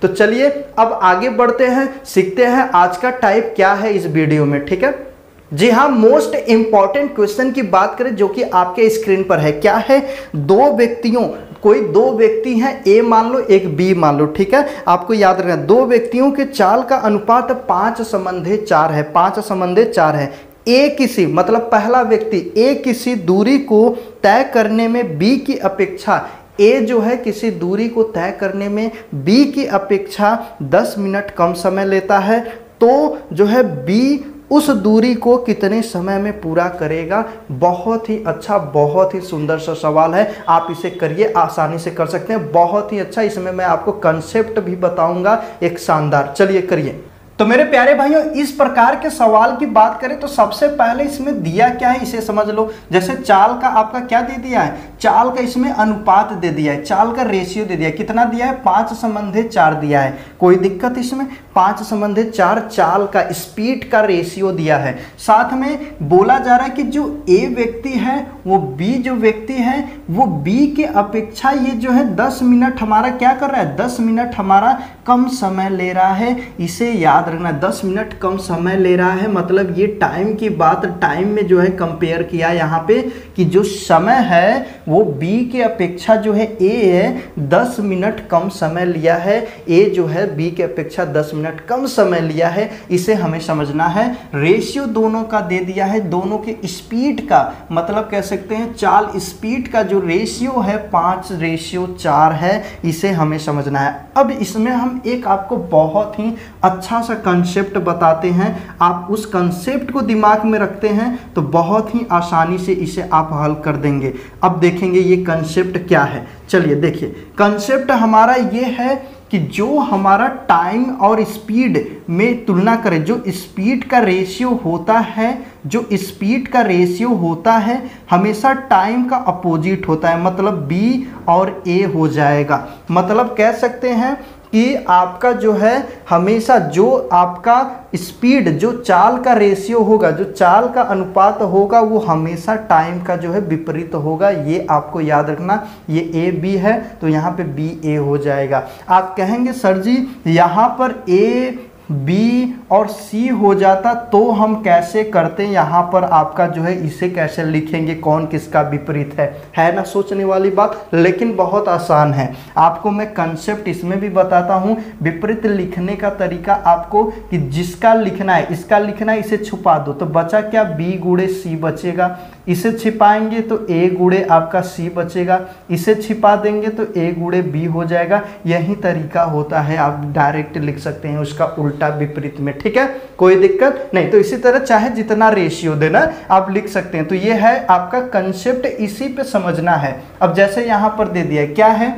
तो चलिए अब आगे बढ़ते हैं, सीखते हैं आज का टाइप क्या है इस वीडियो में। ठीक है जी हाँ, मोस्ट इंपॉर्टेंट क्वेश्चन की बात करें जो कि आपके स्क्रीन पर है, क्या है, कोई दो व्यक्ति हैं, ए मान लो एक बी मान लो। ठीक है, आपको याद रखना दो व्यक्तियों के चाल का अनुपात 5:4 है, 5:4 है। ए किसी मतलब पहला व्यक्ति ए किसी दूरी को तय करने में बी की अपेक्षा, ए जो है किसी दूरी को तय करने में बी की अपेक्षा 10 मिनट कम समय लेता है, तो जो है बी उस दूरी को कितने समय में पूरा करेगा। बहुत ही अच्छा, बहुत ही सुंदर सा सवाल है, आप इसे करिए, आसानी से कर सकते हैं, बहुत ही अच्छा। इसमें मैं आपको कंसेप्ट भी बताऊंगा एक शानदार। चलिए करिए। तो मेरे प्यारे भाइयों, इस प्रकार के सवाल की बात करें तो सबसे पहले इसमें दिया क्या है इसे समझ लो। जैसे चाल का आपका क्या दे दिया है, चाल का इसमें अनुपात दे दिया है, चाल का रेशियो दे दिया है, कितना दिया है 5:4 दिया है। कोई दिक्कत इसमें, 5:4 चाल का स्पीड का रेशियो दिया है। साथ में बोला जा रहा है कि जो ए व्यक्ति है वो बी जो व्यक्ति है वो बी के अपेक्षा ये जो है 10 मिनट हमारा क्या कर रहा है, 10 मिनट हमारा कम समय ले रहा है। इसे याद रखना, 10 मिनट कम समय ले रहा है मतलब ये टाइम की बात, टाइम में जो है कंपेयर किया यहाँ पे कि जो समय है वो बी के अपेक्षा जो है ए है 10 मिनट कम समय लिया है, ए जो है बी के अपेक्षा 10 मिनट कम समय लिया है। इसे हमें समझना है। रेशियो दोनों का दे दिया है, दोनों के स्पीड का मतलब कह सकते हैं चाल स्पीड का जो रेशियो है 5:4 है, इसे हमें समझना है। अब इसमें हम एक आपको बहुत ही अच्छा सा कंसेप्ट बताते हैं, आप उस कंसेप्ट को दिमाग में रखते हैं तो बहुत ही आसानी से इसे आप हल कर देंगे। अब देखेंगे ये कंसेप्ट क्या है। चलिए देखिए, कंसेप्ट हमारा ये है कि जो हमारा टाइम और स्पीड में तुलना करें, जो स्पीड का रेशियो होता है, जो स्पीड का रेशियो होता है हमेशा टाइम का अपोजिट होता है, मतलब बी और ए हो जाएगा। मतलब कह सकते हैं कि आपका जो है हमेशा जो आपका स्पीड, जो चाल का रेशियो होगा, जो चाल का अनुपात होगा वो हमेशा टाइम का जो है विपरीत होगा। ये आपको याद रखना। ये ए बी है तो यहाँ पे बी ए हो जाएगा। आप कहेंगे सर जी यहाँ पर ए बी और सी हो जाता तो हम कैसे करते हैं, यहाँ पर आपका जो है इसे कैसे लिखेंगे, कौन किसका विपरीत है ना, सोचने वाली बात, लेकिन बहुत आसान है। आपको मैं कंसेप्ट इसमें भी बताता हूँ। विपरीत लिखने का तरीका आपको कि जिसका लिखना है, इसका लिखना है, इसे छुपा दो तो बचा क्या, बी गुणे सी बचेगा। इसे छिपाएंगे तो ए गुणे आपका सी बचेगा, इसे छिपा देंगे तो ए गुणे बी हो जाएगा। यही तरीका होता है, आप डायरेक्ट लिख सकते हैं उसका उल्टा विपरीत में। ठीक है, कोई दिक्कत नहीं। तो इसी तरह चाहे जितना रेशियो देना आप लिख सकते हैं। तो ये है आपका कंसेप्ट, इसी पे समझना है। अब जैसे यहां पर दे दिया क्या है,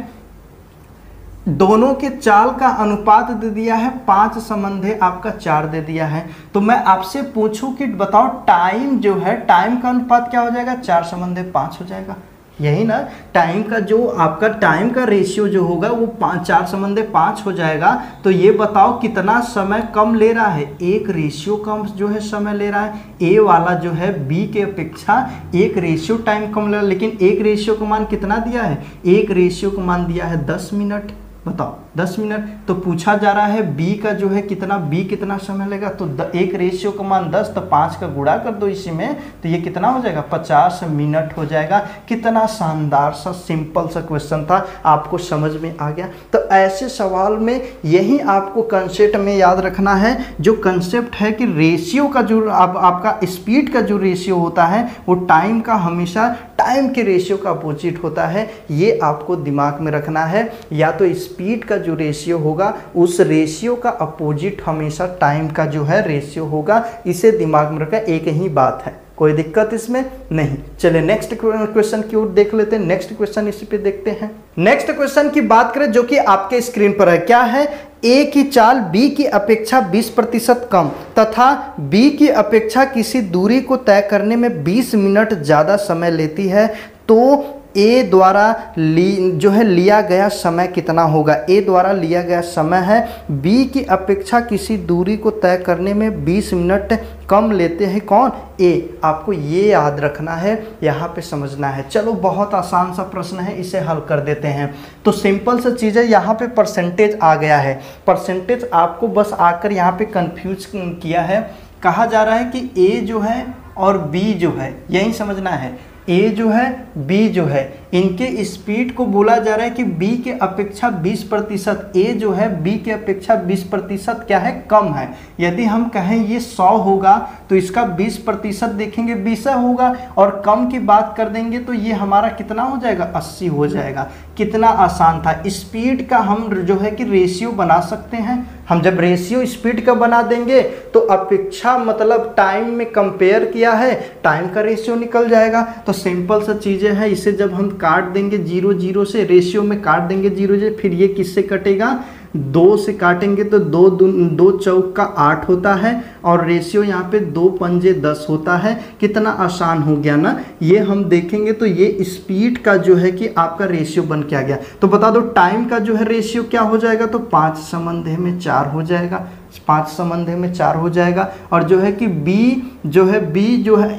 दोनों के चाल का अनुपात दे दिया है 5 आपका 4 दे दिया है। तो मैं आपसे पूछूं कि बताओ टाइम जो है, टाइम का अनुपात क्या हो जाएगा, 4:5 हो जाएगा। यही ना, टाइम का जो आपका टाइम का रेशियो जो होगा वो 4:5 हो जाएगा। तो ये बताओ कितना समय कम ले रहा है, एक रेशियो कम जो है समय ले रहा है। ए वाला जो है बी के अपेक्षा एक रेशियो टाइम कम ले रहा है, लेकिन एक रेशियो का मान कितना दिया है, एक रेशियो का मान दिया है 10 मिनट। बताओ 10 मिनट। तो पूछा जा रहा है बी का जो है कितना, बी कितना समय लेगा, तो एक रेशियो का मान 10 तो 5 का गुणा कर दो इसी में, तो ये कितना हो जाएगा, 50 मिनट हो जाएगा। कितना शानदार सा सिंपल सा क्वेश्चन था, आपको समझ में आ गया। तो ऐसे सवाल में यही आपको कंसेप्ट में याद रखना है, जो कंसेप्ट है कि रेशियो का जो आपका स्पीड का जो रेशियो होता है वो टाइम का हमेशा टाइम के रेशियो का अपोजिट होता है। ये आपको दिमाग में रखना है। या तो स्पीड का जो रेशियो होगा उस रेशियो का अपोजिट हमेशा टाइम का जो है रेशियो होगा। इसे दिमाग में रखा, एक ही बात है, कोई दिक्कत इसमें नहीं। चलिए नेक्स्ट क्वेश्चन की ओर देख लेते हैं। नेक्स्ट क्वेश्चन इसी पे देखते हैं। नेक्स्ट क्वेश्चन की बात करें जो कि आपके स्क्रीन पर है, क्या है, ए की चाल बी की अपेक्षा 20% कम तथा बी की अपेक्षा किसी दूरी को तय करने में 20 मिनट ज़्यादा समय लेती है, तो ए द्वारा जो है लिया गया समय कितना होगा। ए द्वारा लिया गया समय है, बी की अपेक्षा किसी दूरी को तय करने में 20 मिनट कम लेते हैं कौन, ए। आपको ये याद रखना है, यहाँ पे समझना है। चलो बहुत आसान सा प्रश्न है, इसे हल कर देते हैं। तो सिंपल सा चीज़ है, यहाँ पे परसेंटेज आ गया है। परसेंटेज आपको बस आकर यहाँ पे कंफ्यूज किया है। कहा जा रहा है कि ए जो है और बी जो है, यही समझना है, ए जो है बी जो है, इनके स्पीड को बोला जा रहा है कि बी के अपेक्षा 20%, ए जो है बी के अपेक्षा 20% क्या है, कम है। यदि हम कहें ये 100 होगा तो इसका 20% देखेंगे 20 होगा, और कम की बात कर देंगे तो ये हमारा कितना हो जाएगा, 80 हो जाएगा। कितना आसान था। स्पीड का हम जो है कि रेशियो बना सकते हैं। हम जब रेशियो स्पीड का बना देंगे तो अपेक्षा मतलब टाइम में कंपेयर किया है, टाइम का रेशियो निकल जाएगा। तो सिंपल सा चीज़ें हैं, इसे जब हम काट देंगे 0 0 से, रेशियो में काट देंगे 0 से, फिर ये किससे कटेगा, 2 से काटेंगे तो 2 चौक का 8 होता है, और रेशियो यहाँ पे 2 पंजे 10 होता है। कितना आसान हो गया ना। ये हम देखेंगे तो ये स्पीड का जो है कि आपका रेशियो बन के आ गया। तो बता दो टाइम का जो है रेशियो क्या हो जाएगा, तो 5 संबंधे में 4 हो जाएगा, 5 संबंधे में 4 हो जाएगा। और जो है कि बी जो है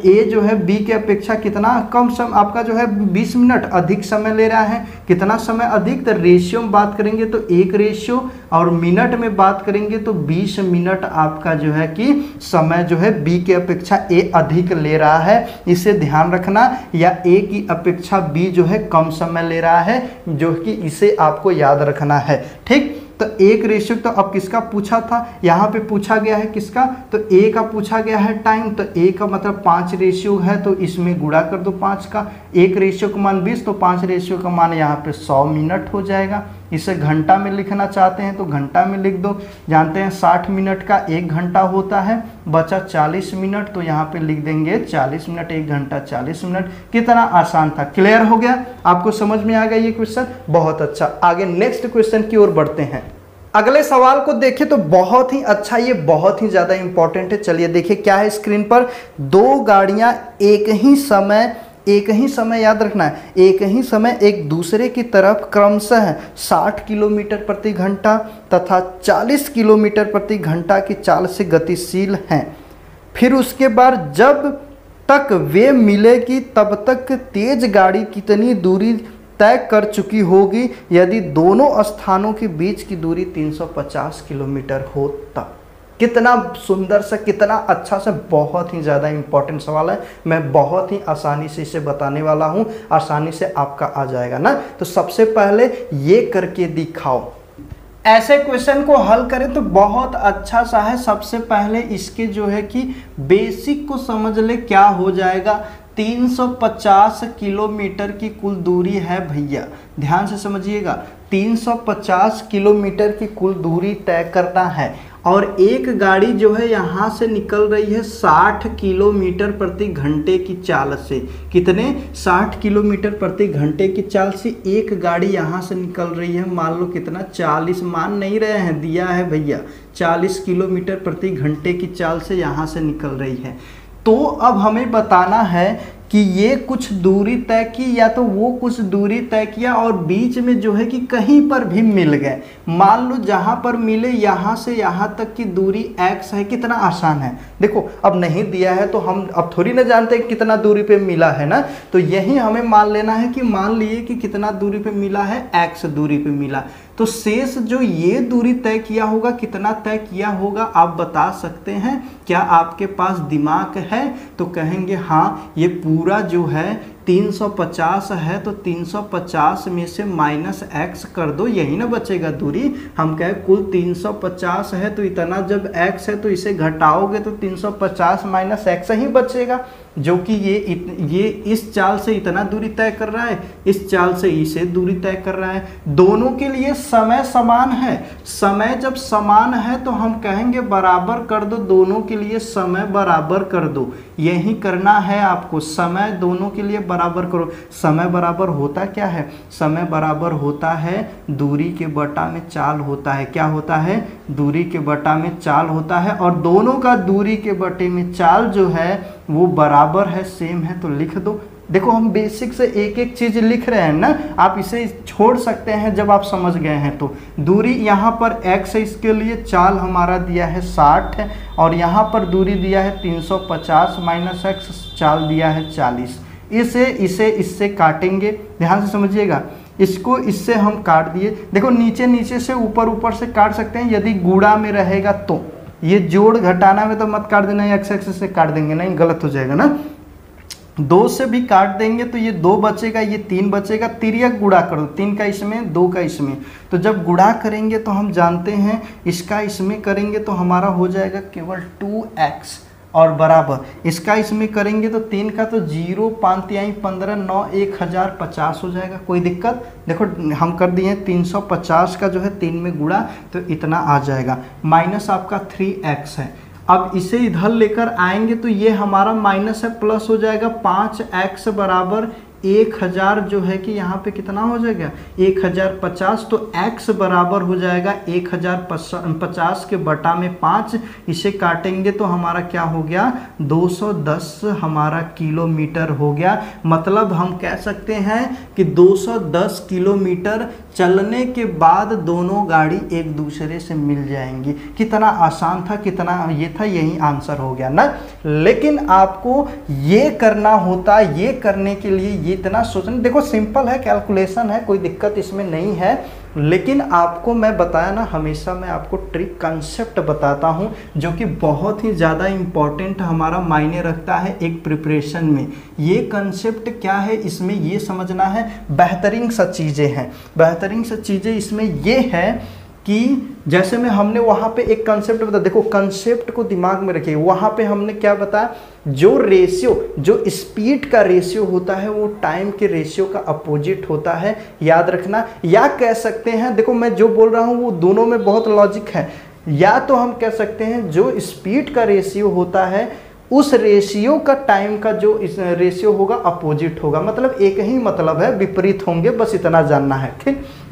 ए जो है बी के अपेक्षा कितना कम समय, आपका जो है 20 मिनट अधिक समय ले रहा है। कितना समय अधिक, तो रेशियो में बात करेंगे तो 1 रेशियो, और मिनट में बात करेंगे तो 20 मिनट आपका जो है कि समय जो है बी के अपेक्षा ए अधिक ले रहा है। इसे ध्यान रखना, या ए की अपेक्षा बी जो है कम समय ले रहा है, जो कि इसे आपको याद रखना है। ठीक, तो 1 रेशियो, तो अब किसका पूछा था, यहाँ पे पूछा गया है किसका, तो ए का पूछा गया है टाइम। तो ए का मतलब 5 रेशियो है, तो इसमें गुणा कर दो 5 का। 1 रेशियो का मान 20, तो 5 रेशियो का मान यहाँ पे 100 मिनट हो जाएगा। इसे घंटा में लिखना चाहते हैं तो घंटा में लिख दो। जानते हैं 60 मिनट का 1 घंटा होता है, बचा 40 मिनट, तो यहाँ पे लिख देंगे 40 मिनट, 1 घंटा 40 मिनट। कितना आसान था। क्लियर हो गया, आपको समझ में आ गया ये क्वेश्चन। बहुत अच्छा, आगे नेक्स्ट क्वेश्चन की ओर बढ़ते हैं। अगले सवाल को देखें तो बहुत ही अच्छा, ये बहुत ही ज़्यादा इंपॉर्टेंट है। चलिए देखिए क्या है स्क्रीन पर। 2 गाड़ियाँ एक ही समय याद रखना है, एक ही समय एक दूसरे की तरफ क्रमशः 60 किलोमीटर प्रति घंटा तथा 40 किलोमीटर प्रति घंटा की चाल से गतिशील हैं। फिर उसके बाद जब तक वे मिलेगी तब तक तेज गाड़ी कितनी दूरी तय कर चुकी होगी यदि दोनों स्थानों के बीच की दूरी 350 किलोमीटर हो तब। कितना सुंदर सा, कितना अच्छा सा, बहुत ही ज़्यादा इंपॉर्टेंट सवाल है। मैं बहुत ही आसानी से इसे बताने वाला हूँ, आसानी से आपका आ जाएगा ना। तो सबसे पहले ये करके दिखाओ। ऐसे क्वेश्चन को हल करें तो बहुत अच्छा सा है। सबसे पहले इसके जो है कि बेसिक को समझ ले, क्या हो जाएगा। 350 किलोमीटर की कुल दूरी है भैया, ध्यान से समझिएगा। 350 किलोमीटर की कुल दूरी तय करना है, और एक गाड़ी जो है यहाँ से निकल रही है 60 किलोमीटर प्रति घंटे की चाल से। कितने, 60 किलोमीटर प्रति घंटे की चाल से एक गाड़ी यहाँ से निकल रही है। मान लो कितना, 40, मान नहीं रहे हैं, दिया है भैया, 40 किलोमीटर प्रति घंटे की चाल से यहाँ से निकल रही है। तो अब हमें बताना है कि ये कुछ दूरी तय की या तो वो कुछ दूरी तय किया, और बीच में जो है कि कहीं पर भी मिल गए। मान लो जहाँ पर मिले यहाँ से यहाँ तक की दूरी x है। कितना आसान है। देखो अब नहीं दिया है तो हम अब थोड़ी ना जानते हैं कितना दूरी पे मिला है ना, तो यही हमें मान लेना है कि मान लिए कि कितना दूरी पे मिला है, x दूरी पे मिला। तो शेष जो ये दूरी तय किया होगा, कितना तय किया होगा आप बता सकते हैं। क्या आपके पास दिमाग है तो कहेंगे हाँ, ये पूरा जो है 350 है, तो 350 में से -x कर दो, यही ना बचेगा दूरी। हम कहें कुल 350 है तो इतना जब x है तो इसे घटाओगे तो 350 -x ही बचेगा, जो कि ये इस चाल से इतना दूरी तय कर रहा है, इस चाल से इसे दूरी तय कर रहा है। दोनों के लिए समय समान है। समय जब समान है तो हम कहेंगे बराबर कर दो, दोनों के लिए समय बराबर कर दो। यही करना है आपको, समय दोनों के लिए बराबर करो। समय बराबर होता क्या है, समय बराबर होता है दूरी के बटा में चाल होता है। क्या होता है, दूरी के बटा में चाल होता है, और दोनों का दूरी के बटे में चाल जो है वो बराबर है, सेम है, तो लिख दो। देखो हम बेसिक से एक एक चीज लिख रहे हैं ना, आप इसे छोड़ सकते हैं जब आप समझ गए हैं तो। दूरी यहाँ पर x है, इसके लिए चाल हमारा दिया है 60 है, और यहाँ पर दूरी दिया है 350 माइनस x, चाल दिया है 40। इसे इससे काटेंगे, ध्यान से समझिएगा, इसको इससे हम काट दिए। देखो नीचे नीचे से ऊपर से काट सकते हैं यदि गुणा में रहेगा तो, ये जोड़ घटाना में तो मत काट देना, एक्स एक्सिस से काट देंगे, नहीं गलत हो जाएगा ना। 2 से भी काट देंगे तो ये 2 बचेगा, ये 3 बचेगा, तिर्यक गुणा करो, 3 का इसमें 2 का इसमें, तो जब गुणा करेंगे तो हम जानते हैं इसका इसमें करेंगे तो हमारा हो जाएगा केवल 2x, और बराबर इसका इसमें करेंगे तो 3 का तो 0, 5 तिहाई 15, 9 1050 हो जाएगा। कोई दिक्कत? देखो हम कर दिए 350 का जो है 3 में गुणा तो इतना आ जाएगा, माइनस आपका 3x है। अब इसे इधर लेकर आएंगे तो ये हमारा माइनस है, प्लस हो जाएगा 5x बराबर 1000, जो है कि यहाँ पे कितना हो जाएगा 1050, तो x बराबर हो जाएगा 1050 के बटा में 5, इसे काटेंगे तो हमारा क्या हो गया 210 हमारा किलोमीटर हो गया। मतलब हम कह सकते हैं कि 210 किलोमीटर चलने के बाद दोनों गाड़ी एक दूसरे से मिल जाएंगी। कितना आसान था, कितना ये था, यही आंसर हो गया ना। लेकिन आपको ये करना होता, ये करने के लिए ये इतना सोचना, देखो सिंपल है, कैलकुलेशन है, कोई दिक्कत इसमें नहीं है। लेकिन आपको मैं बताया ना, हमेशा मैं आपको ट्रिक कंसेप्ट बताता हूं जो कि बहुत ही ज़्यादा इम्पॉर्टेंट हमारा मायने रखता है एक प्रिपरेशन में। ये कंसेप्ट क्या है, इसमें ये समझना है, बेहतरीन सा चीज़ें हैं, बेहतरीन सा चीज़ें इसमें ये है कि जैसे में हमने वहाँ पे एक कंसेप्ट बताया, देखो कंसेप्ट को दिमाग में रखिए। वहाँ पे हमने क्या बताया, जो रेशियो, जो स्पीड का रेशियो होता है वो टाइम के रेशियो का अपोजिट होता है, याद रखना। या कह सकते हैं, देखो मैं जो बोल रहा हूँ वो दोनों में बहुत लॉजिक है। या तो हम कह सकते हैं जो स्पीड का रेशियो होता है उस रेशियो का टाइम का जो इस रेशियो होगा अपोजिट होगा, मतलब एक ही मतलब है, विपरीत होंगे, बस इतना जानना है।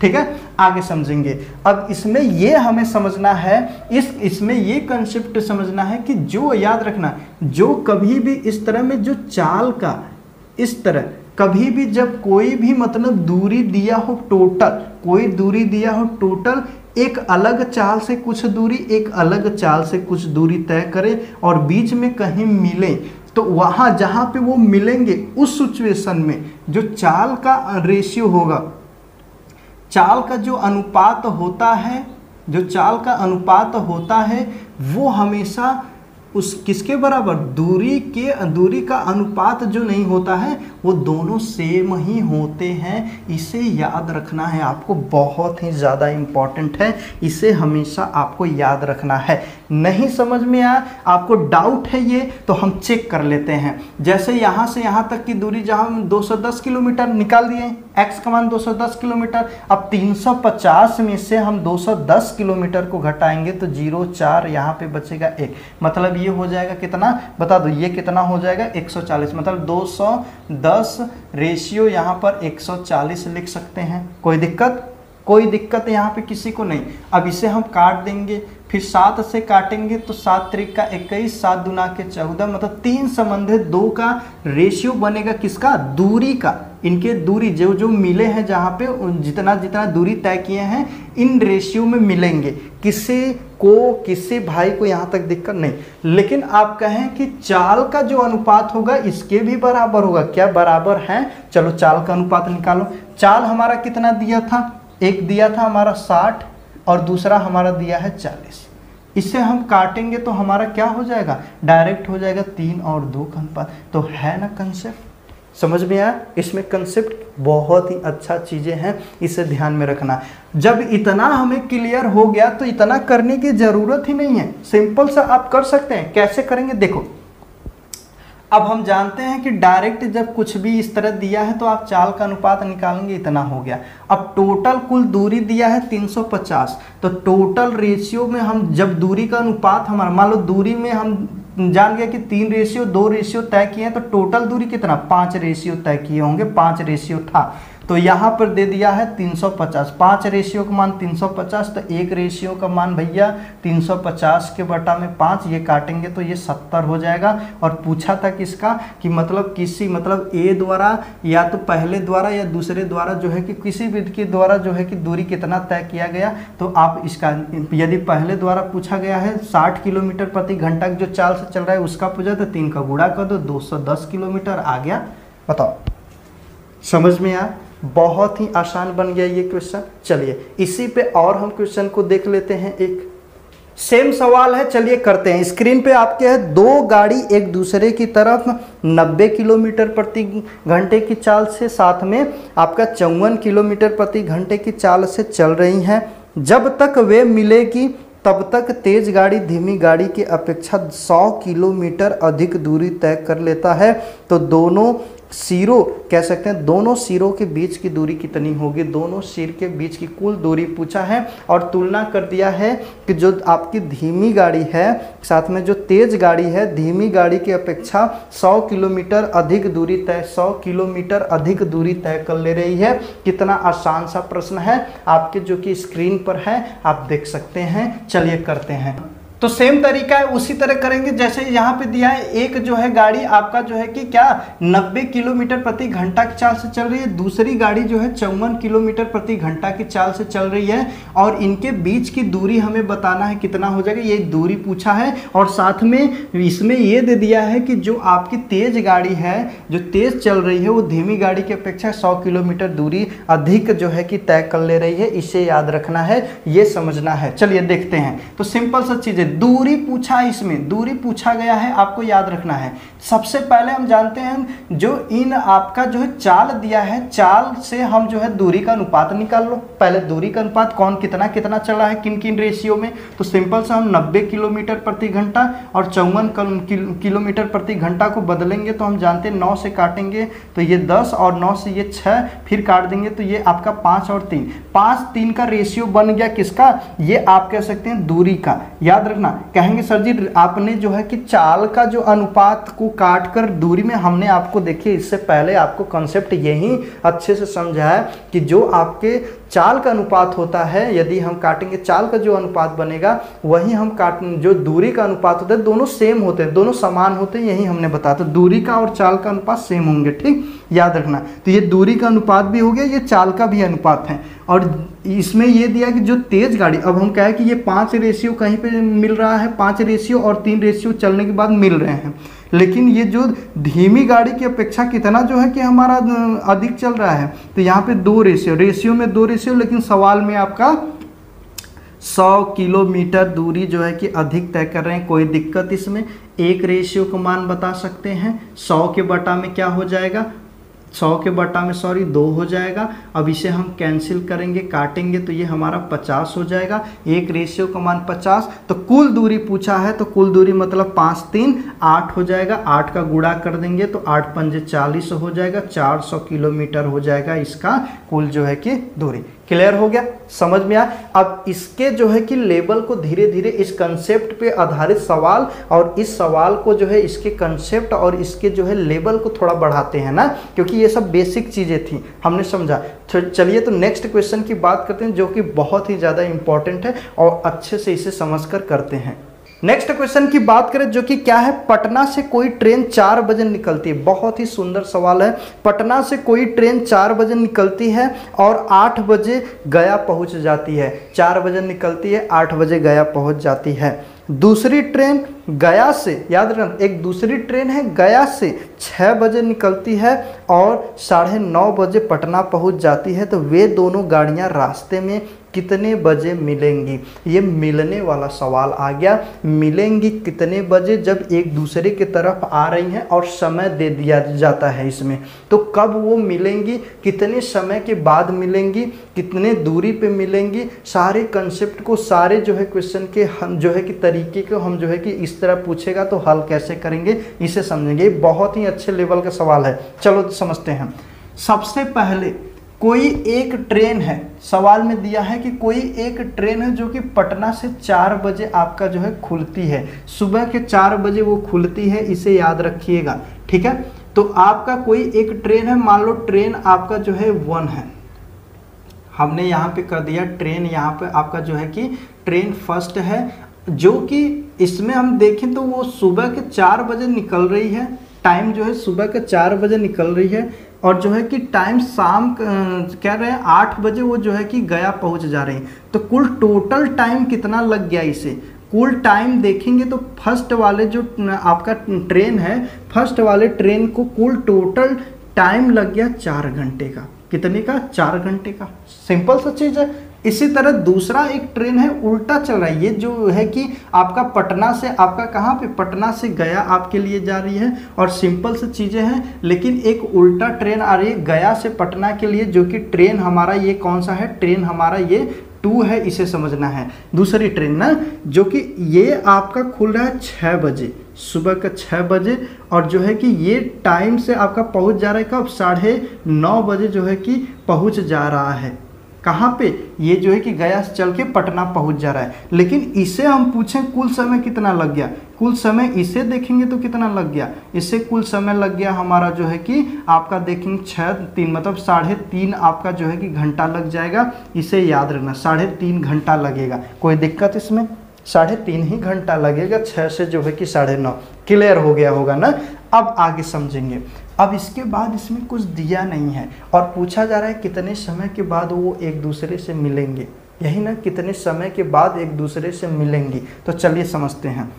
ठीक है, आगे समझेंगे। अब इसमें ये हमें समझना है, इसमें ये कंसेप्ट समझना है कि जो याद रखना, जो कभी भी इस तरह में जो चाल का इस तरह कभी भी जब कोई भी मतलब दूरी दिया हो टोटल, कोई दूरी दिया हो टोटल, एक अलग चाल से कुछ दूरी, एक अलग चाल से कुछ दूरी तय करें और बीच में कहीं मिले, तो वहाँ जहाँ पे वो मिलेंगे उस सिचुएशन में जो चाल का रेशियो होगा, चाल का जो अनुपात होता है, जो चाल का अनुपात होता है वो हमेशा उस किसके बराबर, दूरी का अनुपात जो नहीं होता है वो दोनों सेम ही होते हैं। इसे याद रखना है आपको, बहुत ही ज़्यादा इम्पॉर्टेंट है, इसे हमेशा आपको याद रखना है। नहीं समझ में आया, आपको डाउट है ये, तो हम चेक कर लेते हैं। जैसे यहाँ से यहाँ तक की दूरी जहाँ हम 210 किलोमीटर निकाल दिए, x का मान 210 किलोमीटर। अब 350 में से हम 210 किलोमीटर को घटाएंगे तो 0 4 यहाँ पे बचेगा 1, मतलब ये हो जाएगा कितना, बता दो ये कितना हो जाएगा 140, मतलब 210 रेशियो यहाँ पर 140 लिख सकते हैं। कोई दिक्कत? कोई दिक्कत यहाँ पे किसी को नहीं। अब इसे हम काट देंगे, फिर 7 से काटेंगे तो 7 त्रिक का 21, 7 दूना के 14, मतलब 3 संबंधित 2 का रेशियो बनेगा किसका, दूरी का। इनके दूरी जो जो मिले हैं, जहाँ पे जितना जितना दूरी तय किए हैं इन रेशियो में मिलेंगे। किसी भाई को यहाँ तक दिक्कत नहीं। लेकिन आप कहें कि चाल का जो अनुपात होगा इसके भी बराबर होगा, क्या बराबर है? चलो चाल का अनुपात निकालो। चाल हमारा कितना दिया था, एक दिया था हमारा 60 और दूसरा हमारा दिया है 40। इसे हम काटेंगे तो हमारा क्या हो जाएगा, डायरेक्ट हो जाएगा 3 और 2 का अनुपात। तो है ना कंसेप्ट, समझ में आया? इसमें कंसेप्ट बहुत ही अच्छा चीज़ें हैं, इसे ध्यान में रखना। जब इतना हमें क्लियर हो गया तो इतना करने की ज़रूरत ही नहीं है, सिंपल सा आप कर सकते हैं। कैसे करेंगे देखो, अब हम जानते हैं कि डायरेक्ट जब कुछ भी इस तरह दिया है तो आप चाल का अनुपात निकालेंगे, इतना हो गया। अब टोटल कुल दूरी दिया है 350, तो टोटल रेशियो में हम जब दूरी का अनुपात हमारा, मान लो दूरी में हम जान गए कि 3 रेशियो 2 रेशियो तय किए हैं, तो टोटल दूरी कितना 5 रेशियो तय किए होंगे, 5 रेशियो था। तो यहाँ पर दे दिया है 350, 5 रेशियो का मान 350, तो 1 रेशियो का मान भैया 350 के बटा में 5, ये काटेंगे तो ये 70 हो जाएगा। और पूछा था किसका कि मतलब किसी मतलब ए द्वारा या तो पहले द्वारा या दूसरे द्वारा जो है कि किसी भी के द्वारा जो है कि दूरी कितना तय किया गया। तो आप इसका यदि पहले द्वारा पूछा गया है 60 किलोमीटर प्रति घंटा जो चाल से चल रहा है उसका पूछा तो 3 का गुणा कर दो, 210 किलोमीटर आ गया। बताओ समझ में आया? बहुत ही आसान बन गया ये क्वेश्चन। चलिए इसी पे और हम क्वेश्चन को देख लेते हैं। एक सेम सवाल है, चलिए करते हैं। स्क्रीन पे आपके है 2 गाड़ी एक दूसरे की तरफ 90 किलोमीटर प्रति घंटे की चाल से, साथ में आपका 54 किलोमीटर प्रति घंटे की चाल से चल रही हैं। जब तक वे मिलेगी तब तक तेज गाड़ी धीमी गाड़ी की अपेक्षा 100 किलोमीटर अधिक दूरी तय कर लेता है। तो दोनों सिरों कह सकते हैं, दोनों सिरों के बीच की दूरी कितनी होगी? दोनों सिर के बीच की कुल दूरी पूछा है और तुलना कर दिया है कि जो आपकी धीमी गाड़ी है साथ में जो तेज गाड़ी है, धीमी गाड़ी की अपेक्षा 100 किलोमीटर अधिक दूरी तय 100 किलोमीटर अधिक दूरी तय कर ले रही है। कितना आसान सा प्रश्न है आपके जो कि स्क्रीन पर है, आप देख सकते हैं। चलिए करते हैं। तो सेम तरीका है, उसी तरह करेंगे जैसे यहाँ पे दिया है। एक जो है गाड़ी आपका जो है कि क्या 90 किलोमीटर प्रति घंटा की चाल से चल रही है, दूसरी गाड़ी जो है 54 किलोमीटर प्रति घंटा की चाल से चल रही है और इनके बीच की दूरी हमें बताना है कितना हो जाएगा। ये दूरी पूछा है और साथ में इसमें ये दे दिया है कि जो आपकी तेज गाड़ी है, जो तेज चल रही है, वो धीमी गाड़ी की अपेक्षा 100 किलोमीटर दूरी अधिक जो है कि तय कर ले रही है। इसे याद रखना है, ये समझना है। चलिए देखते हैं। तो सिंपल सा चीज़ है, दूरी पूछा है, इसमें दूरी पूछा गया है, आपको याद रखना है। सबसे पहले हम जानते हैं जो इन आपका जो है चाल दिया है, चाल से हम जो है दूरी का अनुपात निकाल लो। पहले दूरी का अनुपात कौन कितना कितना चला है किन किन रेशियो में। तो सिंपल से हम 90 किलोमीटर प्रति घंटा और 54 किलोमीटर प्रति घंटा को बदलेंगे तो हम जानते हैं 9 से काटेंगे तो ये 10 और 9 से ये 6, फिर काट देंगे तो ये आपका 5 और 3, 5-3 का रेशियो बन गया किसका? ये आप कह सकते हैं दूरी का। याद रखना, कहेंगे सर जी आपने जो है कि चाल का जो अनुपात को काट कर दूरी में, हमने आपको देखिए इससे पहले आपको कॉन्सेप्ट यही अच्छे से समझाया कि जो आपके चाल का अनुपात होता है, यदि हम काटेंगे चाल का जो अनुपात बनेगा वही हम जो दूरी का अनुपात होता है, दोनों सेम होते हैं, दोनों समान होते हैं, यही हमने बताया। तो दूरी का और चाल का अनुपात सेम होंगे, ठीक, याद रखना। तो ये दूरी का अनुपात भी हो गया, ये चाल का भी अनुपात है। और इसमें ये दिया कि जो तेज गाड़ी, अब हम कहें कि ये 5 रेशियो कहीं पे मिल रहा है, 5 रेशियो और 3 रेशियो चलने के बाद मिल रहे हैं, लेकिन ये जो धीमी गाड़ी की अपेक्षा कितना जो है कि हमारा अधिक चल रहा है। तो यहाँ पे 2 रेशियो में 2 रेशियो, लेकिन सवाल में आपका 100 किलोमीटर दूरी जो है कि अधिक तय कर रहे हैं। कोई दिक्कत इसमें? 1 रेशियो का मान बता सकते हैं, 100 के बटा में क्या हो जाएगा? 100 के बटा में 2 हो जाएगा। अब इसे हम कैंसिल करेंगे, काटेंगे तो ये हमारा 50 हो जाएगा। 1 रेशियो का मान 50। तो कुल दूरी पूछा है, तो कुल दूरी मतलब 5 3 8 हो जाएगा। 8 का गुणा कर देंगे तो 8 पंजे 40 हो जाएगा। 400 किलोमीटर हो जाएगा इसका कुल जो है कि दूरी। क्लियर हो गया, समझ में आया? अब इसके जो है कि लेवल को धीरे धीरे इस कंसेप्ट पे आधारित सवाल और इस सवाल को जो है इसके कंसेप्ट और इसके जो है लेवल को थोड़ा बढ़ाते हैं ना, क्योंकि ये सब बेसिक चीज़ें थी, हमने समझा। तो चलिए तो नेक्स्ट क्वेश्चन की बात करते हैं जो कि बहुत ही ज़्यादा इंपॉर्टेंट है और अच्छे से इसे समझकर करते हैं। नेक्स्ट क्वेश्चन की बात करें जो कि क्या है, पटना से कोई ट्रेन 4 बजे निकलती है। बहुत ही सुंदर सवाल है। पटना से कोई ट्रेन 4 बजे निकलती है और 8 बजे गया पहुंच जाती है। 4 बजे निकलती है, 8 बजे गया पहुंच जाती है। दूसरी ट्रेन गया से, याद रखना, एक दूसरी ट्रेन है गया से 6 बजे निकलती है और 9:30 बजे पटना पहुंच जाती है। तो वे दोनों गाड़ियां रास्ते में कितने बजे मिलेंगी? ये मिलने वाला सवाल आ गया। मिलेंगी कितने बजे? जब एक दूसरे की तरफ आ रही हैं और समय दे दिया जाता है इसमें। तो कब वो मिलेंगी, कितने समय के बाद मिलेंगी, कितने दूरी पे मिलेंगी, सारे कंसेप्ट को, सारे जो है क्वेश्चन के हम जो है कि तरीके को हम जो है कि इस तरह पूछेगा तो हल कैसे करेंगे इसे समझेंगे। बहुत ही अच्छे लेवल का सवाल है। चलो समझते हैं। सबसे पहले कोई एक ट्रेन है, सवाल में दिया है कि कोई एक ट्रेन है जो कि पटना से 4 बजे आपका जो है खुलती है। सुबह के 4 बजे वो खुलती है, इसे याद रखिएगा, ठीक है। तो आपका कोई एक ट्रेन है, मान लो ट्रेन आपका जो है 1 है, हमने यहाँ पे कर दिया ट्रेन, यहाँ पे आपका जो है कि ट्रेन फर्स्ट है, जो कि इसमें हम देखें तो वो सुबह के 4 बजे निकल रही है, टाइम जो है सुबह के 4 बजे निकल रही है, और जो है कि टाइम शाम कह रहे हैं 8 बजे वो जो है कि गया पहुंच जा रही है। तो कुल टोटल टाइम कितना लग गया इसे, कुल टाइम देखेंगे तो फर्स्ट वाले जो आपका ट्रेन है, फर्स्ट वाले ट्रेन को कुल टोटल टाइम लग गया 4 घंटे का। कितने का? 4 घंटे का। सिंपल सा चीज़ है। इसी तरह दूसरा एक ट्रेन है उल्टा चल रहा है, ये जो है कि आपका पटना से, आपका कहाँ पे, पटना से गया आपके लिए जा रही है, और सिंपल सी चीज़ें हैं, लेकिन एक उल्टा ट्रेन आ रही है गया से पटना के लिए, जो कि ट्रेन हमारा ये कौन सा है, ट्रेन हमारा ये 2 है, इसे समझना है। दूसरी ट्रेन ना, जो कि ये आपका खुल रहा है 6 बजे, सुबह का 6 बजे, और जो है कि ये टाइम से आपका पहुंच जा रहा है कब, 9:30 बजे जो है कि पहुंच जा रहा है। कहाँ पे? ये जो है कि गया से चल के पटना पहुंच जा रहा है। लेकिन इसे हम पूछें कुल समय कितना लग गया, कुल समय इसे देखेंगे तो कितना लग गया, इससे कुल समय लग गया हमारा जो है कि आपका देखेंगे 6-3 मतलब 3.5 आपका जो है कि घंटा लग जाएगा। इसे याद रखना, 3.5 घंटा लगेगा। कोई दिक्कत इसमें? 3.5 ही घंटा लगेगा, 6 से जो है कि 9:30। क्लियर हो गया होगा ना? अब आगे समझेंगे। अब इसके बाद इसमें कुछ दिया नहीं है, और पूछा जा रहा है कितने समय के बाद वो एक दूसरे से मिलेंगे, यही ना, कितने समय के बाद एक दूसरे से मिलेंगी। तो चलिए समझते हैं।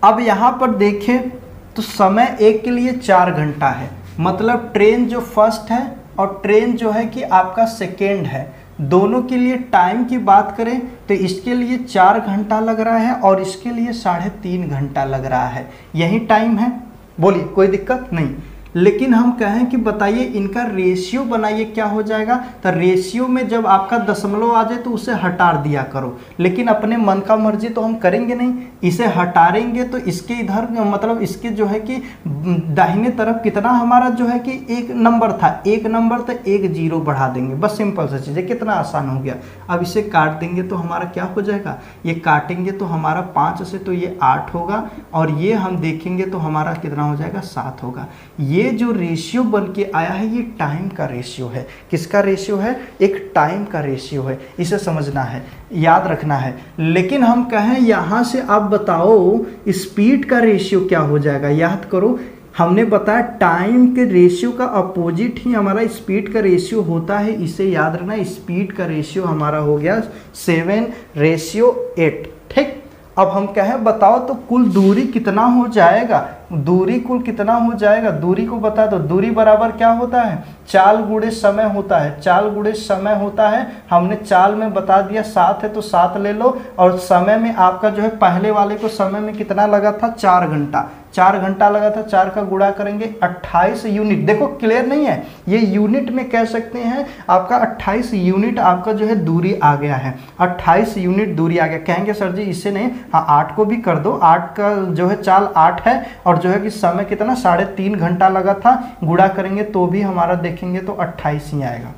अब यहाँ पर देखें तो समय एक के लिए 4 घंटा है, मतलब ट्रेन जो फर्स्ट है और ट्रेन जो है कि आपका सेकेंड है, दोनों के लिए टाइम की बात करें तो इसके लिए 4 घंटा लग रहा है और इसके लिए 3.5 घंटा लग रहा है। यही टाइम है, बोलिए कोई दिक्कत नहीं। लेकिन हम कहें कि बताइए इनका रेशियो बनाइए, क्या हो जाएगा? तो रेशियो में जब आपका दशमलव आ जाए तो उसे हटा दिया करो, लेकिन अपने मन का मर्जी तो हम करेंगे नहीं, इसे हटाएंगे तो इसके इधर मतलब इसके जो है कि दाहिने तरफ कितना हमारा जो है कि 1 नंबर था, 1 नंबर तो 1 0 बढ़ा देंगे, बस सिंपल सा चीज़ है। कितना आसान हो गया। अब इसे काट देंगे तो हमारा क्या हो जाएगा, ये काटेंगे तो हमारा 5 से तो ये 8 होगा, और ये हम देखेंगे तो हमारा कितना हो जाएगा, 7 होगा। ये जो रेशियो बन के आया है ये टाइम का रेशियो है। किसका रेशियो है? एक टाइम का रेशियो है, इसे समझना है, याद रखना है। लेकिन हम कहें यहाँ से आप बताओ स्पीड का रेशियो क्या हो जाएगा, याद करो। हमने बताया टाइम के रेशियो का अपोजिट ही हमारा स्पीड का रेशियो होता है, इसे याद रखना। स्पीड का रेशियो हमारा हो गया 7:8। ठीक। अब हम कहें बताओ तो कुल दूरी कितना हो जाएगा, दूरी कुल कितना हो जाएगा, दूरी को बता दो। दूरी बराबर क्या होता है, चाल गुणे समय होता है, चाल गुणे समय होता है। हमने चाल में बता दिया 7 है तो 7 ले लो, और समय में आपका जो है पहले वाले को समय में कितना लगा था, 4 घंटा, 4 घंटा लगा था। 4 का गुणा करेंगे 28 यूनिट। देखो क्लियर नहीं है, ये यूनिट में कह सकते हैं आपका 28 यूनिट आपका जो है दूरी आ गया है, 28 यूनिट दूरी आ गया। कहेंगे सर जी इससे नहीं, हाँ 8 को भी कर दो, 8 का जो है चाल 8 है, और जो है कि समय कितना 3.5 घंटा लगा था, गुणा करेंगे तो भी हमारा देखेंगे तो 28 ही आएगा।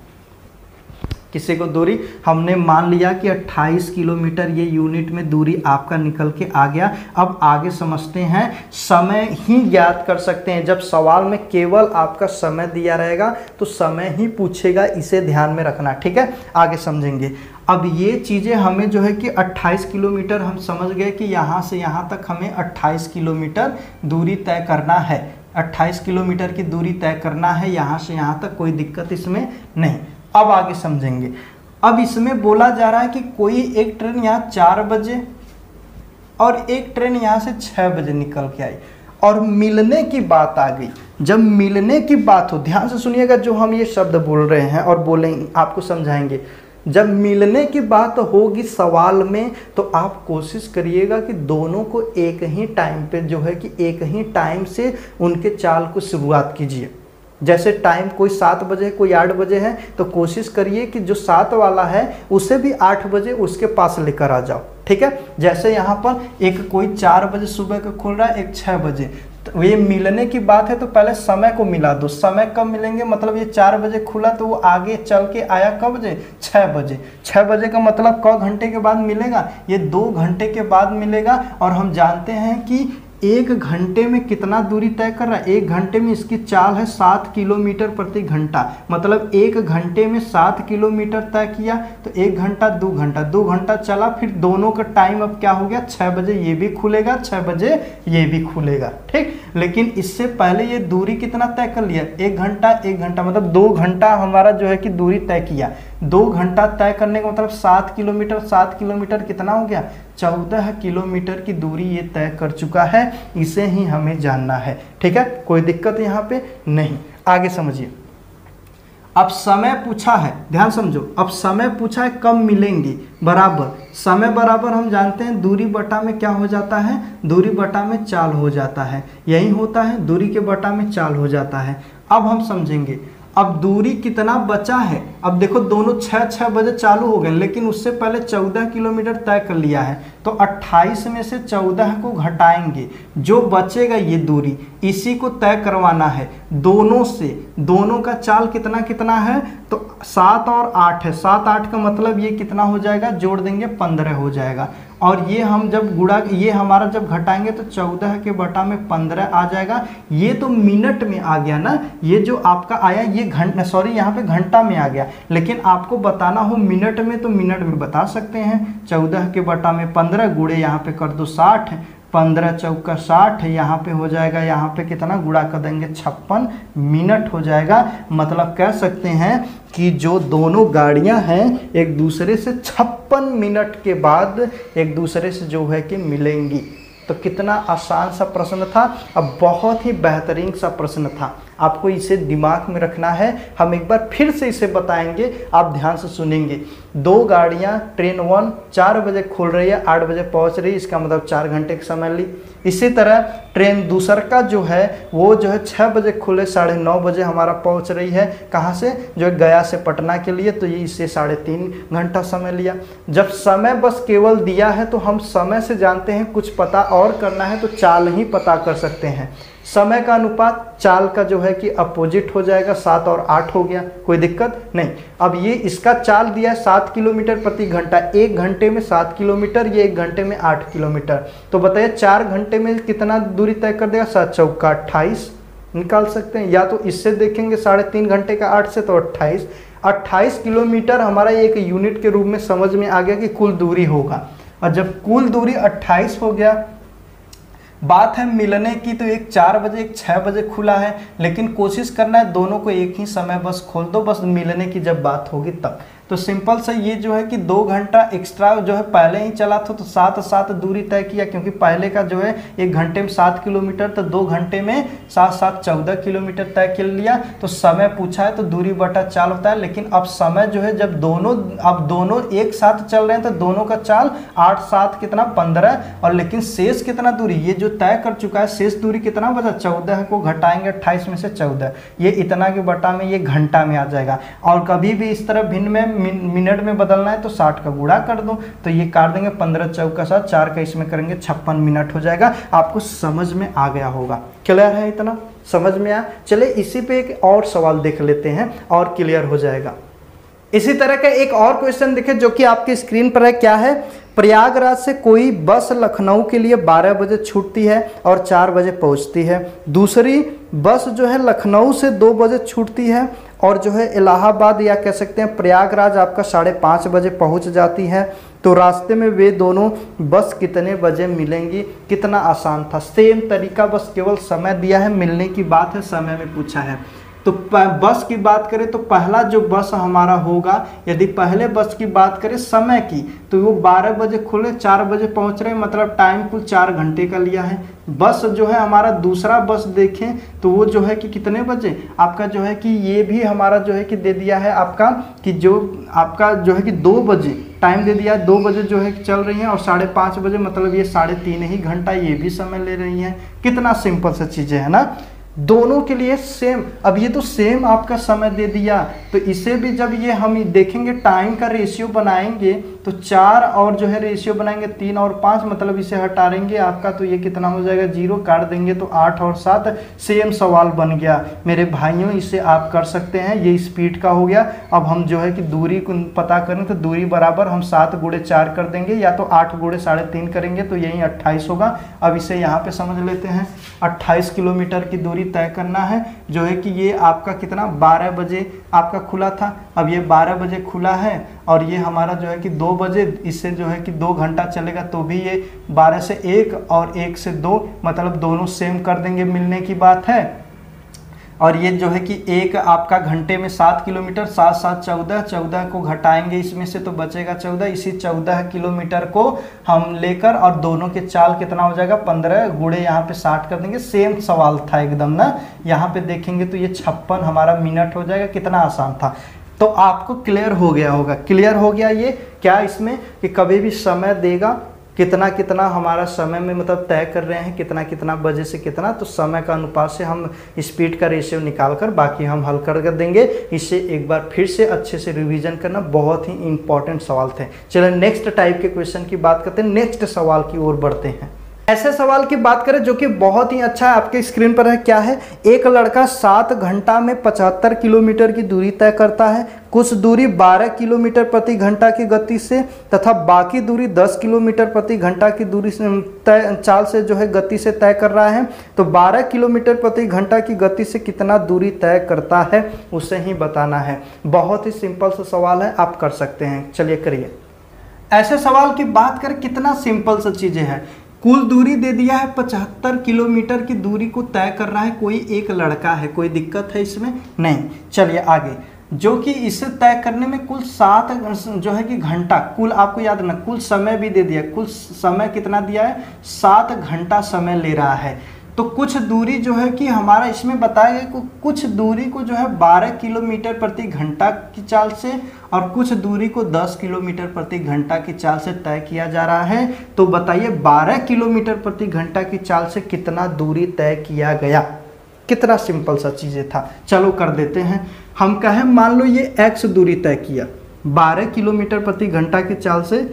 किसी को दूरी हमने मान लिया कि 28 किलोमीटर ये यूनिट में दूरी आपका निकल के आ गया। अब आगे समझते हैं, समय ही ज्ञात कर सकते हैं। जब सवाल में केवल आपका समय दिया रहेगा तो समय ही पूछेगा, इसे ध्यान में रखना। ठीक है, आगे समझेंगे। अब ये चीज़ें हमें जो है कि 28 किलोमीटर हम समझ गए कि यहाँ से यहाँ तक हमें 28 किलोमीटर दूरी तय करना है, 28 किलोमीटर की दूरी तय करना है यहाँ से यहाँ तक, कोई दिक्कत इसमें नहीं। अब आगे समझेंगे। अब इसमें बोला जा रहा है कि कोई एक ट्रेन यहाँ 4 बजे और एक ट्रेन यहाँ से 6 बजे निकल के आई, और मिलने की बात आ गई। जब मिलने की बात हो, ध्यान से सुनिएगा जो हम ये शब्द बोल रहे हैं और बोलेंगे, आपको समझाएंगे। जब मिलने की बात होगी सवाल में तो आप कोशिश करिएगा कि दोनों को एक ही टाइम पे जो है कि एक ही टाइम से उनके चाल को शुरुआत कीजिए। जैसे टाइम कोई 7 बजे कोई 8 बजे है तो कोशिश करिए कि जो 7 वाला है उसे भी 8 बजे उसके पास लेकर आ जाओ। ठीक है, जैसे यहाँ पर एक कोई 4 बजे सुबह का खुल रहा है, एक 6 बजे, तो ये मिलने की बात है तो पहले समय को मिला दो। समय कब मिलेंगे, मतलब ये 4 बजे खुला तो वो आगे चल के आया कब बजे, 6 बजे। 6 बजे का मतलब क घंटे के बाद मिलेगा, ये 2 घंटे के बाद मिलेगा। और हम जानते हैं कि 1 घंटे में कितना दूरी तय कर रहा है? 1 घंटे में इसकी चाल है 7 किलोमीटर प्रति घंटा, मतलब 1 घंटे में 7 किलोमीटर तय किया, तो 1 घंटा 2 घंटा 2 घंटा चला, फिर दोनों का टाइम अब क्या हो गया, 6 बजे ये भी खुलेगा, 6 बजे ये भी खुलेगा, ठीक। लेकिन इससे पहले ये दूरी कितना तय कर लिया, 1 घंटा 1 घंटा, मतलब 2 घंटा हमारा जो है कि दूरी तय किया। 2 घंटा तय करने का मतलब 7 किलोमीटर, 7 किलोमीटर कितना हो गया, 14 किलोमीटर की दूरी ये तय कर चुका है। इसे ही हमें जानना है, ठीक है, कोई दिक्कत यहाँ पे नहीं। आगे समझिए, अब समय पूछा है, ध्यान समझो, अब समय पूछा है कब मिलेंगी, बराबर समय बराबर हम जानते हैं दूरी बटा में क्या हो जाता है, दूरी बटा में चाल हो जाता है, यही होता है, दूरी के बटा में चाल हो जाता है। अब हम समझेंगे अब दूरी कितना बचा है। अब देखो दोनों 6 बजे चालू हो गए, लेकिन उससे पहले 14 किलोमीटर तय कर लिया है, तो 28 में से 14 को घटाएंगे, जो बचेगा ये दूरी, इसी को तय करवाना है दोनों से। दोनों का चाल कितना कितना है, तो 7 और 8 है, 7 8 का मतलब ये कितना हो जाएगा, जोड़ देंगे 15 हो जाएगा। और ये हम जब गुणा, ये हमारा जब घटाएंगे तो 14 के बटा में 15 आ जाएगा। ये तो मिनट में आ गया ना, ये जो आपका आया ये घंटा, सॉरी यहाँ पे घंटा में आ गया, लेकिन आपको बताना हो मिनट में तो मिनट में बता सकते हैं। 14 के बटा में 15 गुणे यहाँ पे कर दो 60, 15 चौका 60, यहाँ पे हो जाएगा, यहाँ पे कितना गुणा कर देंगे 56 मिनट हो जाएगा। मतलब कह सकते हैं कि जो दोनों गाड़ियां हैं एक दूसरे से 56 मिनट के बाद एक दूसरे से जो है कि मिलेंगी। तो कितना आसान सा प्रश्न था, अब बहुत ही बेहतरीन सा प्रश्न था, आपको इसे दिमाग में रखना है। हम एक बार फिर से इसे बताएंगे, आप ध्यान से सुनेंगे। 2 गाड़ियां, ट्रेन 1 4 बजे खुल रही है, 8 बजे पहुंच रही है, इसका मतलब 4 घंटे का समय ली। इसी तरह ट्रेन दूसर का जो है वो जो है 6 बजे खुले, 9:30 बजे हमारा पहुंच रही है, कहाँ से, जो है गया से पटना के लिए, तो ये इससे 3.5 घंटा समय लिया। जब समय बस केवल दिया है तो हम समय से जानते हैं, कुछ पता और करना है तो चाल ही पता कर सकते हैं। समय का अनुपात चाल का जो है कि अपोजिट हो जाएगा, 7 और 8 हो गया, कोई दिक्कत नहीं। अब ये इसका चाल दिया है 7 किलोमीटर प्रति घंटा, 1 घंटे में 7 किलोमीटर, ये 1 घंटे में 8 किलोमीटर, तो बताइए 4 घंटे में कितना दूरी तय कर देगा, 7 चौका 28 निकाल सकते हैं, या तो इससे देखेंगे 3.5 घंटे का 8 से, तो 28 किलोमीटर हमारा एक यूनिट के रूप में समझ में आ गया कि कुल दूरी होगा। और जब कुल दूरी 28 हो गया, बात है मिलने की, तो एक 4 बजे एक 6 बजे खुला है, लेकिन कोशिश करना है दोनों को एक ही समय बस खोल दो, बस मिलने की जब बात होगी तब। तो सिंपल से ये जो है कि 2 घंटा एक्स्ट्रा जो है पहले ही चला था, तो 7 दूरी तय किया, क्योंकि पहले का जो है 1 घंटे में 7 किलोमीटर, तो 2 घंटे में 7 14 किलोमीटर तय कर लिया। तो समय पूछा है तो दूरी बटा चाल होता है, लेकिन अब समय जो है जब दोनों एक साथ चल रहे हैं तो दोनों का चाल 8 7 कितना 15, और लेकिन शेष कितना दूरी ये जो तय कर चुका है, शेष दूरी कितना बचा, 14 को घटाएंगे 28 में से 14, ये इतना के बटा में ये घंटा में आ जाएगा। और कभी भी इस तरह भिन्न में मिनट में बदलना है तो 60 का गुणा कर दो, तो ये काट देंगे 15 चौका 7, 4 का इसमें करेंगे 56 मिनट हो जाएगा। आपको समझ में आ गया होगा, क्लियर है, इतना समझ में आया। चले इसी पे एक और सवाल देख लेते हैं और क्लियर हो जाएगा। इसी तरह का एक और क्वेश्चन देखें जो कि आपकी स्क्रीन पर है। क्या है, प्रयागराज से कोई बस लखनऊ के लिए 12 बजे छूटती है और 4 बजे पहुंचती है। दूसरी बस जो है लखनऊ से 2 बजे छूटती है और जो है इलाहाबाद या कह सकते हैं प्रयागराज आपका 5:30 बजे पहुंच जाती है। तो रास्ते में वे दोनों बस कितने बजे मिलेंगी। कितना आसान था, सेम तरीका, बस केवल समय दिया है, मिलने की बात है, समय में पूछा है। तो बस की बात करें तो पहला जो बस हमारा होगा, यदि पहले बस की बात करें समय की, तो वो 12 बजे खुले 4 बजे पहुंच रहे हैं, मतलब टाइम कुल 4 घंटे का लिया है। बस जो है हमारा दूसरा बस देखें तो वो जो है कि कितने बजे आपका जो है कि ये भी हमारा जो है कि दे दिया है आपका कि जो आपका जो है कि 2 बजे टाइम दे दिया है, 2 बजे जो है कि चल रही हैं और 5:30 बजे, मतलब ये 3.5 ही घंटा ये भी समय ले रही हैं। कितना सिंपल सा चीज़ें है ना। दोनों के लिए सेम। अब ये तो सेम आपका समय दे दिया, तो इसे भी जब ये हम देखेंगे टाइम का रेशियो बनाएंगे तो 4 और जो है रेशियो बनाएंगे 3 और 5, मतलब इसे हटाएंगे आपका तो ये कितना हो जाएगा 0, काट देंगे तो 8 और 7 सेम सवाल बन गया मेरे भाइयों। इसे आप कर सकते हैं, ये स्पीड का हो गया। अब हम जो है कि दूरी को पता करें तो दूरी बराबर हम 7 गुणे 4 कर देंगे या तो 8 गुणे 3.5 करेंगे तो यही 28 होगा। अब इसे यहाँ पे समझ लेते हैं, 28 किलोमीटर की दूरी तय करना है, जो है कि ये आपका कितना 12 बजे आपका खुला था। अब ये 12 बजे खुला है और ये हमारा जो है कि 2 बजे, इससे जो है कि 2 घंटा चलेगा तो भी ये 12 से 1 और 1 से 2, मतलब दोनों सेम कर देंगे, मिलने की बात है। और ये जो है कि एक आपका घंटे में 7 किलोमीटर, 7 7 14, 14 को घटाएंगे इसमें से तो बचेगा 14। इसी 14 किलोमीटर को हम लेकर और दोनों के चाल कितना हो जाएगा 15 गुणे यहाँ पे 60 कर देंगे। सेम सवाल था एकदम ना, यहाँ पे देखेंगे तो ये 56 हमारा मिनट हो जाएगा। कितना आसान था, तो आपको क्लियर हो गया होगा। क्लियर हो गया ये क्या इसमें कि कभी भी समय देगा कितना कितना हमारा समय में मतलब तय कर रहे हैं कितना कितना बजे से कितना, तो समय का अनुपात से हम स्पीड का रेशियो निकाल कर बाकी हम हल कर देंगे। इससे एक बार फिर से अच्छे से रिवीजन करना, बहुत ही इंपॉर्टेंट सवाल थे। चलिए नेक्स्ट टाइप के क्वेश्चन की बात करते हैं, नेक्स्ट सवाल की ओर बढ़ते हैं। ऐसे सवाल की बात करें जो कि बहुत ही अच्छा है, आपके स्क्रीन पर है। क्या है, एक लड़का 7 घंटा में 75 किलोमीटर की दूरी तय करता है। कुछ दूरी 12 किलोमीटर प्रति घंटा की गति से तथा बाकी दूरी 10 किलोमीटर प्रति घंटा की दूरी से चाल से जो है गति से तय कर रहा है। तो 12 किलोमीटर प्रति घंटा की गति से कितना दूरी तय करता है उसे ही बताना है। बहुत ही सिंपल सा सवाल है, आप कर सकते हैं। चलिए करिए। ऐसे सवाल की बात करें कितना सिंपल सा चीज़ें हैं। कुल दूरी दे दिया है 75 किलोमीटर की दूरी को तय कर रहा है कोई एक लड़का है। कोई दिक्कत है इसमें? नहीं। चलिए आगे, जो कि इसे तय करने में कुल 7 जो है कि घंटा, कुल आपको याद रखना, कुल समय भी दे दिया। कुल समय कितना दिया है 7 घंटा समय ले रहा है। तो कुछ दूरी जो है कि हमारा इसमें बताया गया, कुछ दूरी को जो है 12 किलोमीटर प्रति घंटा की चाल से और कुछ दूरी को 10 किलोमीटर प्रति घंटा की चाल से तय किया जा रहा है। तो बताइए 12 किलोमीटर प्रति घंटा की चाल से कितना दूरी तय किया गया। कितना सिंपल सा चीज़ें था। चलो कर देते हैं। हम कहें मान लो ये x दूरी तय किया, 12 किलोमीटर प्रति घंटा की चाल से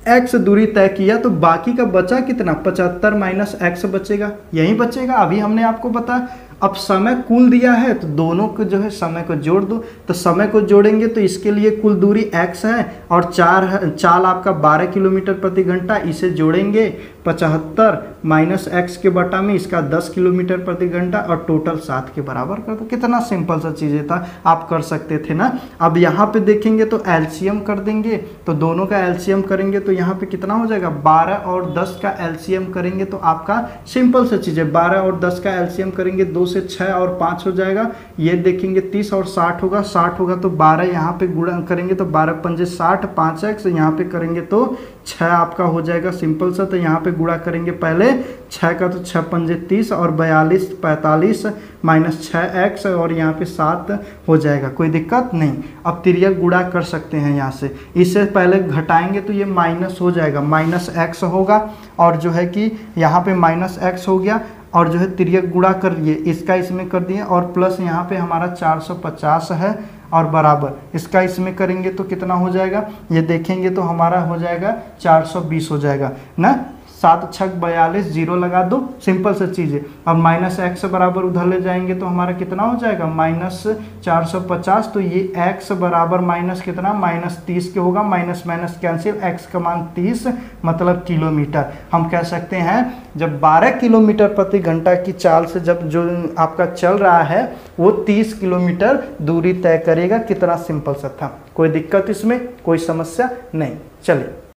x दूरी तय किया, तो बाकी का बचा कितना 75 माइनस x बचेगा, यही बचेगा। अभी हमने आपको बताया। अब समय कुल दिया है तो दोनों को जो है समय को जोड़ दो, तो समय को जोड़ेंगे तो इसके लिए कुल दूरी x है और चाल आपका 12 किलोमीटर प्रति घंटा, इसे जोड़ेंगे 75 माइनस x के बटा में इसका 10 किलोमीटर प्रति घंटा और टोटल 7 के बराबर कर दो। कितना सिंपल सा चीज़ें था, आप कर सकते थे ना। अब यहाँ पे देखेंगे तो एलसीएम कर देंगे, तो दोनों का एलसीएम करेंगे तो यहाँ पे कितना हो जाएगा 12 और 10 का एलसीएम करेंगे तो आपका सिंपल सा चीज़ है। 12 और 10 का एलसीएम करेंगे 2 से 6 और 5 हो जाएगा। ये देखेंगे 30 और 60 होगा, 60 होगा तो 12 यहाँ पे गुणा करेंगे तो 12 पंजे 60, 5x यहाँ पे करेंगे तो 6 आपका हो जाएगा सिंपल सा। तो यहाँ पे गुणा करेंगे पहले 6 का तो 6 पंजे 30 और 42 45 माइनस 6x और यहाँ पे 7 हो जाएगा। कोई दिक्कत नहीं। अब तिर्यक गुणा कर सकते हैं यहाँ से, इससे पहले घटाएंगे तो ये माइनस हो जाएगा, माइनस x होगा और जो है कि यहाँ पे माइनस x हो गया और जो है तिर्यक गुणा कर लिए, इसका इसमें कर दिए और प्लस यहाँ पे हमारा 450 है और बराबर इसका इसमें करेंगे तो कितना हो जाएगा, ये देखेंगे तो हमारा हो जाएगा 420 हो जाएगा ना। 7 6 42, 0 लगा दो, सिंपल सा चीज़ है। अब माइनस x बराबर उधर ले जाएंगे तो हमारा कितना हो जाएगा माइनस 450। तो ये x बराबर माइनस कितना माइनस 30 के होगा, माइनस माइनस कैंसिल, x का मान 30 मतलब किलोमीटर। हम कह सकते हैं जब 12 किलोमीटर प्रति घंटा की चाल से जब जो आपका चल रहा है वो 30 किलोमीटर दूरी तय करेगा। कितना सिंपल सा था, कोई दिक्कत इसमें, कोई समस्या नहीं। चलिए